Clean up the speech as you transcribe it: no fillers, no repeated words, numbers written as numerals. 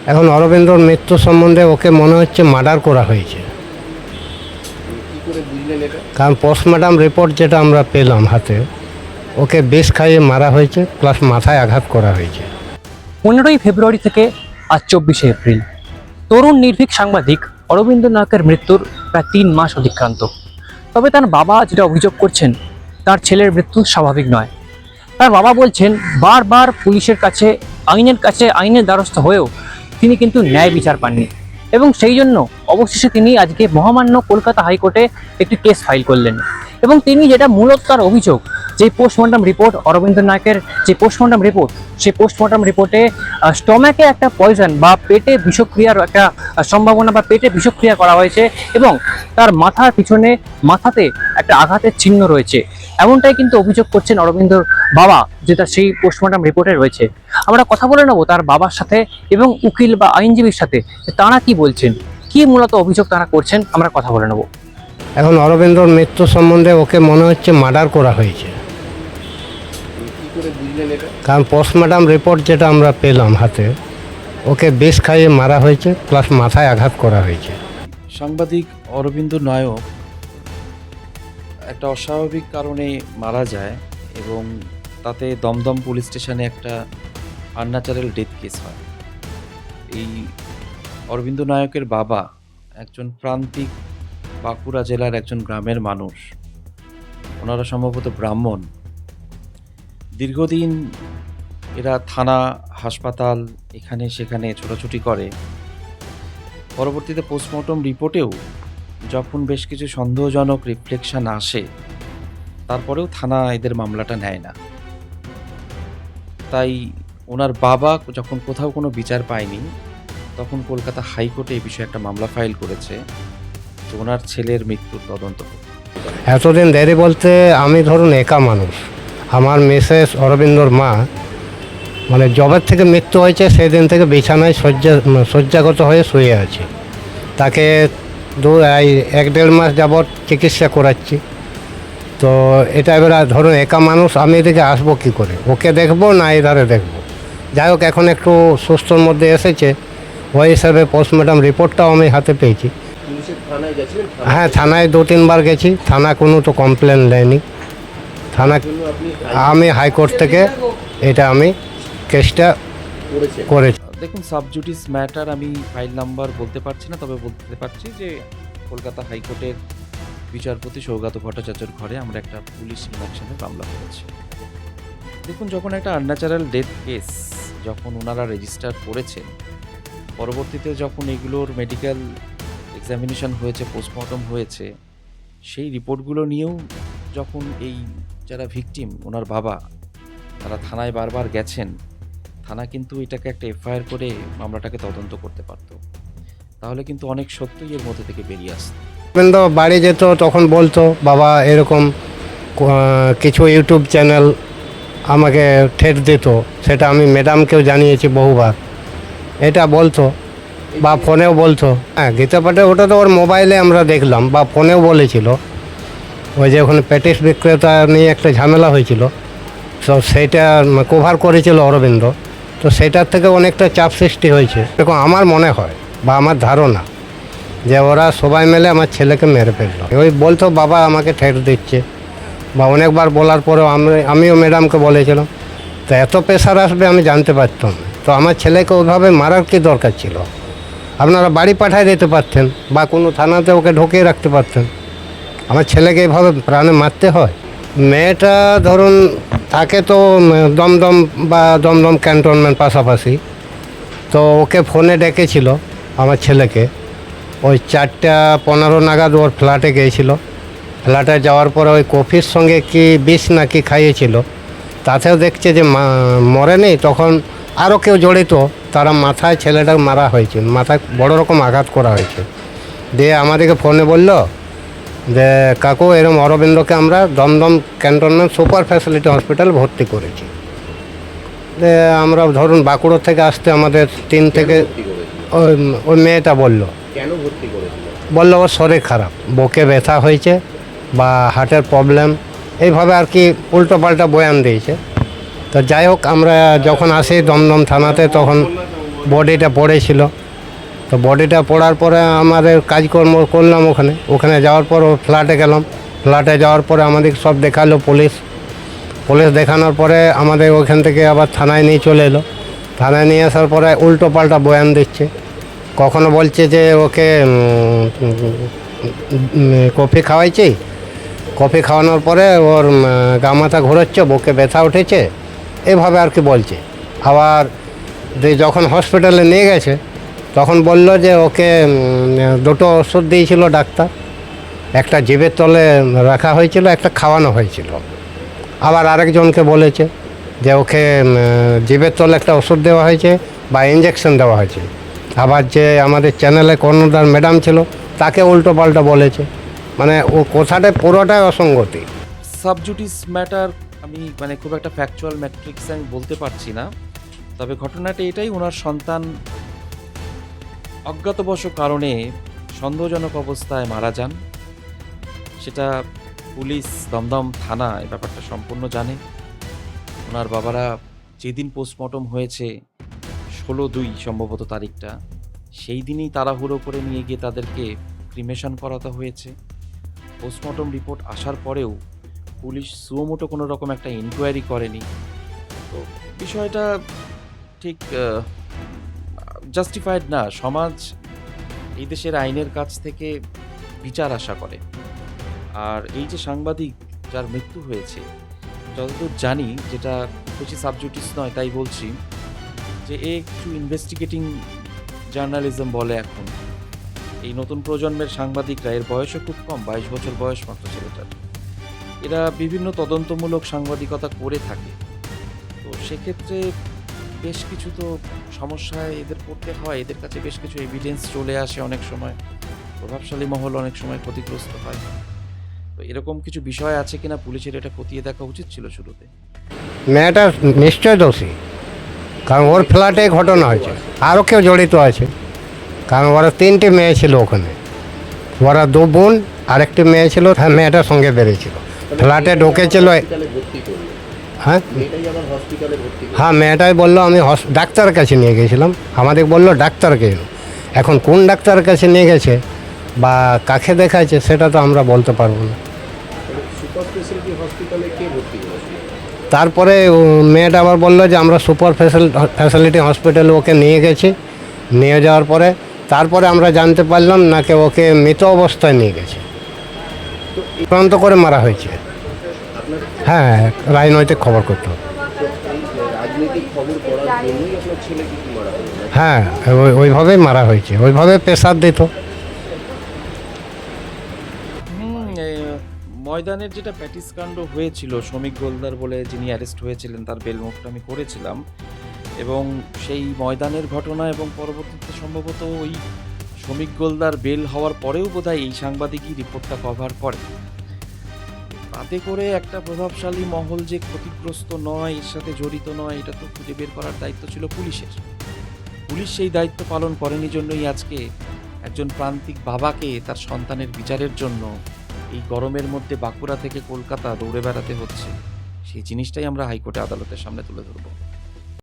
এখন অরবিন্দর মৃত্যু সম্বন্ধে ওকে মনে হচ্ছে মার্ডার করা হয়েছে। কি করে বুঝলেন এটা? কারণ পোস্টমর্টম রিপোর্ট যেটা আমরা পেলাম হাতে, ওকে বিষ খাইয়ে মারা হয়েছে, প্লাস মাথায় আঘাত করা হয়েছে। 15ই ফেব্রুয়ারি থেকে আজ 24শে এপ্রিল, তরুণ নির্ভীক সাংবাদিক অরবিন্দ নায়কের মৃত্যুর প্রায় 3 মাস অতিক্রান্ত। তবে তার বাবা যেটা অভিযোগ করছেন, তার ছেলের মৃত্যু স্বাভাবিক নয়। তার বাবা বলছেন বারবার পুলিশের কাছে, আইনের দ্বারস্থ হয়েও তিনি কিন্তু ন্যায় বিচার পাননি, এবং সেই জন্য অবশেষে তিনি আজকে মহামান্য কলকাতা হাইকোর্টে একটি কেস ফাইল করলেন। এবং তিনি যেটা মূলত তার অভিযোগ, যে পোস্টমর্টম রিপোর্ট, অরবিন্দ নায়কের যে পোস্টমর্টম রিপোর্ট, সেই পোস্টমর্টম রিপোর্টে স্টমাকে একটা পয়জন বা পেটে বিষক্রিয়ার একটা সম্ভাবনা বা পেটে বিষক্রিয়া করা হয়েছে, এবং তার মাথার পিছনে মাথাতে একটা আঘাতের চিহ্ন রয়েছে। এমনটাই কিন্তু অভিযোগ করছেন অরবিন্দর বাবা, যেটা সেই পোস্টমর্টম রিপোর্টে রয়েছে। আমরা কথা বলে নেব তার বাবার সাথে এবং উকিল বা আইনজীবীর সাথে, যে তারা কি বলছেন, কি মূলত অভিযোগ তারা করছেন, আমরা কথা বলে নেব। এখন অরবিন্দর মৃত্যু সম্বন্ধে ওকে মনে হচ্ছে মার্ডার করা হয়েছে। কি করে বুঝলেন এটা? কারণ পোস্টমর্টম রিপোর্ট যেটা আমরা পেলাম হাতে, ওকে বিষ খাইয়ে মারা হয়েছে, প্লাস মাথায় আঘাত করা হয়েছে। সাংবাদিক অরবিন্দ নায়ক একটা অস্বাভাবিক কারণে মারা যায় এবং তাতে দমদম পুলিশ স্টেশনে একটা আনন্যাচারাল ডেথ কেস হয়। এই অরবিন্দ নায়কের বাবা একজন প্রান্তিক বাঁকুড়া জেলার একজন গ্রামের মানুষ। ওনারা সম্ভবত ব্রাহ্মণ। দীর্ঘদিন এরা থানা, হাসপাতাল এখানে সেখানে ছোটাছুটি করে। পরবর্তীতে পোস্টমর্টম রিপোর্টেও যখন বেশ কিছু সন্দেহজনক রিফ্লেকশন আসে, তারপরেও থানা এদের মামলাটা নেয় না। তাই ওনার বাবা যখন কোথাও কোনো বিচার পায়নি, তখন কলকাতা হাইকোর্টে এই বিষয়ে একটা মামলা ফাইল করেছে যে ওনার ছেলের মৃত্যুর তদন্ত হোক। এতদিন দেরি বলতে আমি ধরুন একা মানুষ, আমার মিসেস অরবিন্দর মা মানে জবের থেকে মৃত্যু হয়েছে সেই দিন থেকে বিছানায় শয্যাগত হয়ে শুয়ে আছি। তাকে 1-1.5 মাস যাবৎ চিকিৎসা করাচ্ছি। তো এটা এবার ধরুন একা মানুষ, আমি এদিকে আসবো কী করে, ওকে দেখবো না এধারে দেখবো। যাই হোক, এখন একটু সুস্থর মধ্যে এসেছে, ওই হিসাবে পোস্টমর্টম রিপোর্টটাও আমি হাতে পেয়েছি। পুলিশের থানায় গেছিলেন? হ্যাঁ, থানায় 2-3 বার গেছি, থানা কোনো তো কমপ্লেন দেয়নি। থানা জন্য আপনি আমি হাইকোর্ট থেকে এটা আমি কেসটা করেছেন? করেছি। দেখুন, সাবজুডিস ম্যাটার আমি ফাইল নাম্বার বলতে পারছি না, তবে বলতে পারছি যে কলকাতা হাইকোর্টের বিচারপতি সৌগত ভট্টাচার্যর ঘরে আমরা একটা পুলিশ ইনঅ্যাকশনের মামলা করেছি। দেখুন, যখন একটা আনন্যাচারাল ডেথ কেস যখন ওনারা রেজিস্টার করেছেন, পরবর্তীতে যখন এগুলোর মেডিকেল এক্সামিনেশন হয়েছে, পোস্টমর্টম হয়েছে, সেই রিপোর্টগুলো নিয়েও যখন এই যারা ভিকটিম ওনার বাবা, তারা থানায় বারবার গেছেন, থানা কিন্তু এটাকে একটা এফআইআর করে মামলাটাকে তদন্ত করতে পারত। তাহলে কিন্তু অনেক সত্যই এর মধ্যে থেকে বেরিয়ে আসতো। অরবিন্দ বাড়ি যেত তখন বলতো বাবা এরকম কিছু ইউটিউব চ্যানেল আমাকে ঠেট দিত, সেটা আমি ম্যাডামকেও জানিয়েছি বহুবার। এটা বলতো বা ফোনেও বলতো। হ্যাঁ, গীতা পাঠে ওটা তো ওর মোবাইলে আমরা দেখলাম, বা ফোনেও বলেছিল। ওই যে ওখানে প্যাটিস বিক্রেতা নিয়ে একটা ঝামেলা হয়েছিল, তো সেইটা কভার করেছিল অরবিন্দ। তো সেটার থেকে অনেকটা চাপ সৃষ্টি হয়েছে এরকম আমার মনে হয়, বা আমার ধারণা, যে ওরা সবাই মিলে আমার ছেলেকে মেরে ফেললো। ওই বলতো বাবা আমাকে ঠেট দিচ্ছে, বা অনেকবার বলার পরেও আমিও ম্যাডামকে বলেছিলাম। তো এত প্রেশার আসবে আমি জানতে পারতাম না। তো আমার ছেলেকে ওইভাবে মারার কি দরকার ছিল? আপনারা বাড়ি পাঠিয়ে দিতে পারতেন, বা কোনো থানাতে ওকে ঢুকিয়ে রাখতে পারতেন। আমার ছেলেকে এইভাবে প্রাণে মারতে হয়? মেয়েটা ধরুন থাকে তো দমদম ক্যান্টনমেন্ট পাশাপাশি। তো ওকে ফোনে ডেকেছিল আমার ছেলেকে, ওই 4:15 নাগাদ ওর ফ্ল্যাটে গিয়েছিল। ফ্ল্যাটে যাওয়ার পরে ওই কফির সঙ্গে কি বিষ নাকি খাইয়েছিল, তাতেও দেখছে যে মরেনি। তখন আরও কেউ জড়িত, তারা মাথায় ছেলেটাকে মারা হয়েছে, মাথায় বড় রকম আঘাত করা হয়েছে। দিয়ে আমাদেরকে ফোনে বলল যে কাকু এরকম অরবিন্দকে আমরা Dumdum cantonment super facility hospital ভর্তি করেছি। আমরা ধরুন বাঁকুড়া থেকে আসতে আমাদের 3 থেকে ভর্তি করেছিল? ওই মেয়েটা বলল, কেন ভর্তি করেছিল? বললো ওর শরীর খারাপ, বুকে ব্যথা হয়েছে বা হার্টের প্রবলেম, এইভাবে আর কি উল্টো পাল্টা বয়ান দিয়েছে। তো যাই হোক, আমরা যখন আসি দমদম থানাতে তখন বডিটা পড়েছিল। তো বডিটা পড়ার পরে আমাদের কাজকর্ম করলাম ওখানে যাওয়ার পর ও ফ্ল্যাটে গেলাম। ফ্ল্যাটে যাওয়ার পরে আমাদের সব দেখালো পুলিশ দেখানোর পরে আমাদের ওখান থেকে আবার থানায় নিয়ে চলে এলো। থানায় নিয়ে আসার পরে উল্টো পাল্টা বয়ান দিচ্ছে। কখনো বলছে যে ওকে কফি খাওয়াইছি, কফি খাওয়ানোর পরে ওর গা মাথা ঘোরাচ্ছে, বুকে ব্যথা উঠেছে, এভাবে আর কি বলছে। আবার যখন হসপিটালে নিয়ে গেছে তখন বলল যে ওকে দুটো ওষুধ দিয়েছিল ডাক্তার, একটা জিভের তলে রাখা হয়েছিল, একটা খাওয়ানো হয়েছিল। আবার আরেকজনকে বলেছে যে ওকে জিভের তলে একটা ওষুধ দেওয়া হয়েছে বা ইঞ্জেকশন দেওয়া হয়েছে। আবার যে আমাদের চ্যানেলে কর্ণধার ম্যাডাম ছিল তাকে উল্টো পাল্টা বলেছে। মানে ও কথাটা পুরোটাই অসঙ্গতি। সাবজুডিস ম্যাটার আমি মানে খুব একটা ফ্যাকচুয়াল ম্যাট্রিক্স আমি বলতে পারছি না, তবে ঘটনাটা এটাই, ওনার সন্তান অজ্ঞাতবশ কারণে সন্দেহজনক অবস্থায় মারা যান। সেটা পুলিশ, দমদম থানা এই ব্যাপারটা সম্পূর্ণ জানে। ওনার বাবারা যেদিন পোস্টমর্টম হয়েছে 16/2 সম্ভবত তারিখটা, সেই দিনই তাড়াহুড়ো করে নিয়ে গিয়ে তাদেরকে ক্রিমেশন করাতে হয়েছে। পোস্টমর্টম রিপোর্ট আসার পরেও পুলিশ সুমোটো কোনো রকম একটা ইনকোয়ারি করেনি। তো বিষয়টা ঠিক জাস্টিফাইড না। সমাজ এই দেশের আইনের কাছ থেকে বিচার আশা করে। আর এই যে সাংবাদিক যার মৃত্যু হয়েছে, যতদূর জানি, যেটা বেশি সাবজুডিস নয় তাই বলছি, যে এ একটু ইনভেস্টিগেটিং জার্নালিজম বলে এখন। এই নতুন প্রজন্মের সাংবাদিকরা, এর বয়সও খুব কম, 22 বছর বয়স মাত্র ছেলেটার, এরা বিভিন্ন তদন্তমূলক সাংবাদিকতা করে থাকে। তো সেক্ষেত্রে বেশ কিছু তো সমস্যায় এদের পড়তে হয়, এদের কাছে বেশ কিছু এভিডেন্স চলে আসে, অনেক সময় প্রভাবশালী মহল অনেক সময় ক্ষতিগ্রস্ত হয়। তো এরকম কিছু বিষয় আছে কিনা পুলিশের এটা খতিয়ে দেখা উচিত ছিল শুরুতে। মেয়েটা নিশ্চয় দোষী, কারণ ওর ফ্ল্যাটে ঘটনা হয়েছে। আরও কেউ জড়িত আছে, কারণ ওরা 3টে মেয়ে ছিল ওখানে। ওরা 2 বোন আর একটি মেয়ে ছিল, হ্যাঁ মেয়েটার সঙ্গে বেরিয়েছিল। ফ্ল্যাটে ঢুকেছিল। হসপিটালে ভর্তি করলো, হ্যাঁ মেয়েটাই আবার হসপিটালে ভর্তি করলো। হ্যাঁ মেয়েটাই বললো আমি ডাক্তারের কাছে নিয়ে গেছিলাম। আমাদের বললো ডাক্তারকে। এখন কোন ডাক্তারের কাছে নিয়ে গেছে বা কাকে দেখাচ্ছে সেটা তো আমরা বলতে পারবো না। সুপার স্পেশালিটি হসপিটালে কে ভর্তি করেছিল? তারপরে মেয়েটা আবার বললো যে আমরা সুপার ফ্যাসিলিটি হসপিটালে ওকে নিয়ে গেছি। নিয়ে যাওয়ার পরে তারপরে আমরা জানতে পারলাম নাকি ওকে মৃত অবস্থায় নিয়ে গেছে, চূড়ান্ত করে মারা হয়েছে। আপনার হ্যাঁ, রাজনৈতিক খবর করতে হবে। রাজনৈতিক খবর করার জন্যই আপনার ছেলেকে কি মারা হলো? হ্যাঁ, ওইভাবেই মারা হয়েছে, ওইভাবে প্রেসার দিত। ময়দানের যেটা প্যাটিস কাণ্ড হয়েছিল, শ্রমিক গোলদার বলে যিনি অ্যারেস্ট হয়েছিলেন, তার বেল মুখটা আমি করেছিলাম, এবং সেই ময়দানের ঘটনা এবং পরবর্তীতে সম্ভবত ওই শ্রমিক গোলদার বেল হওয়ার পরেও বোধহয় এই সাংবাদিকই রিপোর্টটা কভার করে। তাতে করে একটা প্রভাবশালী মহল যে ক্ষতিগ্রস্ত নয়, এর সাথে জড়িত নয়, এটা তো খুঁজে বের করার দায়িত্ব ছিল পুলিশের। পুলিশ সেই দায়িত্ব পালন করেনি জন্যই আজকে একজন প্রান্তিক বাবাকে তার সন্তানের বিচারের জন্য এই গরমের মধ্যে বাঁকুড়া থেকে কলকাতা দৌড়ে বেড়াতে হচ্ছে। সেই জিনিসটাই আমরা হাইকোর্টে আদালতের সামনে তুলে ধরবো।